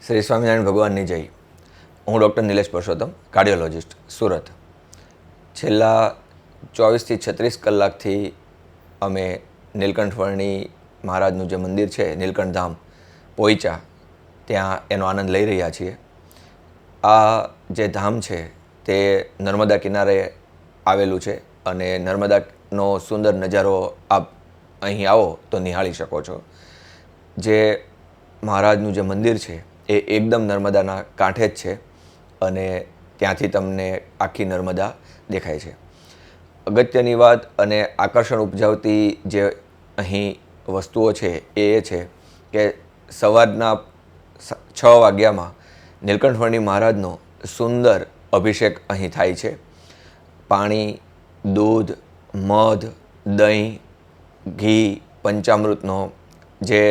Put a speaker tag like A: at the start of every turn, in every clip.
A: શ્રી સ્વામિનારાયણ ભગવાનની જય. હું ડૉક્ટર નિલેશ પરસોત્તમ, કાર્ડિયોલોજિસ્ટ, સુરત. છેલ્લા 24થી 36 કલાકથી અમે નીલકંઠ મહારાજનું જે મંદિર છે નીલકંઠ ધામ પોઈચા, ત્યાં એનો આનંદ લઈ રહ્યા છીએ. આ જે ધામ છે તે નર્મદા કિનારે આવેલું છે અને નર્મદાનો સુંદર નજારો આપ અહીં આવો તો નિહાળી શકો છો. જે મહારાજનું જે મંદિર છે એ એકદમ નર્મદાના કાંઠે જ છે અને ત્યાંથી તમને આખી નર્મદા દેખાય છે. અગત્યની વાત અને આકર્ષણ ઉપજાવતી જે અહીં વસ્તુઓ છે એ છે કે સવારના 6 વાગ્યામાં નીલકંઠ મહારાજનો સુંદર અભિષેક અહીં થાય છે. પાણી, દૂધ, મધ, દહીં, ઘી, પંચામૃતનો જે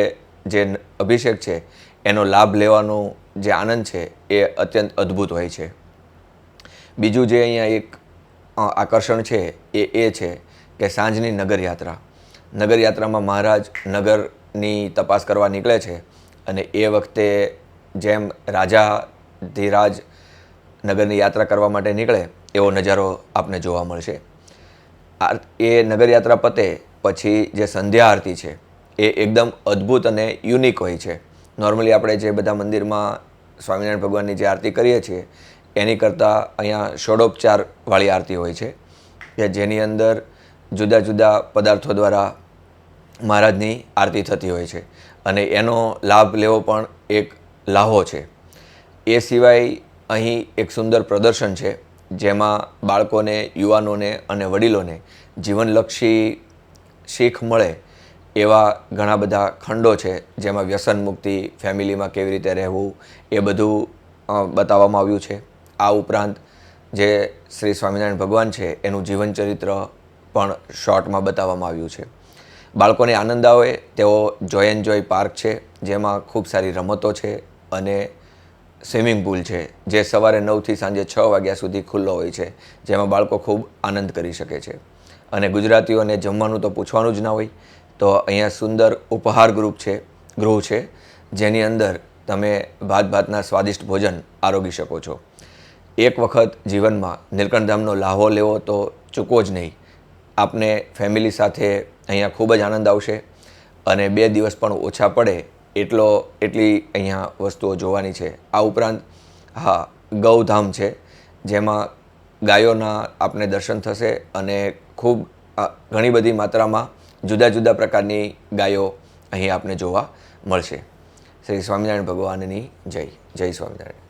A: અભિષેક છે એનો લાભ લેવાનો જે આનંદ છે એ અત્યંત અદ્ભુત હોય છે. બીજું જે અહીંયા એક આકર્ષણ છે એ છે કે સાંજની નગરયાત્રા. નગરયાત્રામાં મહારાજ નગરની તપાસ કરવા નીકળે છે અને એ વખતે જેમ રાજાધિરાજ નગરની યાત્રા કરવા માટે નીકળે એવો નજારો આપને જોવા મળશે. એ નગરયાત્રા પતે પછી જે સંધ્યા આરતી છે એ એકદમ અદ્ભુત અને યુનિક હોય છે. નોર્મલી આપણે જે બધા મંદિરમાં સ્વામિનારાયણ ભગવાનની જે આરતી કરીએ છીએ એની કરતાં અહીંયા ષોડોપચારવાળી આરતી હોય છે કે જેની અંદર જુદા જુદા પદાર્થો દ્વારા મહારાજની આરતી થતી હોય છે અને એનો લાભ લેવો પણ એક લાહો છે. એ સિવાય અહીં એક સુંદર પ્રદર્શન છે જેમાં બાળકોને, યુવાનોને અને વડીલોને જીવનલક્ષી શીખ મળે એવા ઘણા બધા ખંડો છે જેમાં વ્યસન મુક્તિ, ફેમિલીમાં કેવી રીતે રહેવું એ બધું બતાવવામાં આવ્યું છે. આ ઉપરાંત જે શ્રી સ્વામિનારાયણ ભગવાન છે એનું જીવન ચરિત્ર પણ શોર્ટમાં બતાવવામાં આવ્યું છે. બાળકોને આનંદ આવે તેવો જોય એન્ડ જોય પાર્ક છે જેમાં ખૂબ સારી રમતો છે અને સ્વિમિંગ પુલ છે જે સવારે 9થી સાંજે 6 વાગ્યા સુધી ખુલ્લો હોય છે, જેમાં બાળકો ખૂબ આનંદ કરી શકે છે. અને ગુજરાતીઓને જમવાનું તો પૂછવાનું જ ના હોય, તો અહીંયા સુંદર ઉપહાર ગૃહ છે જેની અંદર તમે ભાતના સ્વાદિષ્ટ ભોજન આરોગી શકો છો. એક વખત જીવનમાં નીલકંઠધામનો લાહો લેવો તો ચૂકવો જ નહીં. આપને ફેમિલી સાથે અહીંયા ખૂબ જ આનંદ આવશે અને 2 દિવસ પણ ઓછા પડે એટલી અહીંયા વસ્તુઓ જોવાની છે. આ ઉપરાંત ગૌધામ છે જેમાં ગાયોના આપને દર્શન થશે અને ખૂબ ઘણી બધી માત્રામાં જુદા જુદા પ્રકારની ગાયો અહીં આપને જોવા મળશે. શ્રી સ્વામિનારાયણ ભગવાનની જય. જય સ્વામિનારાયણ.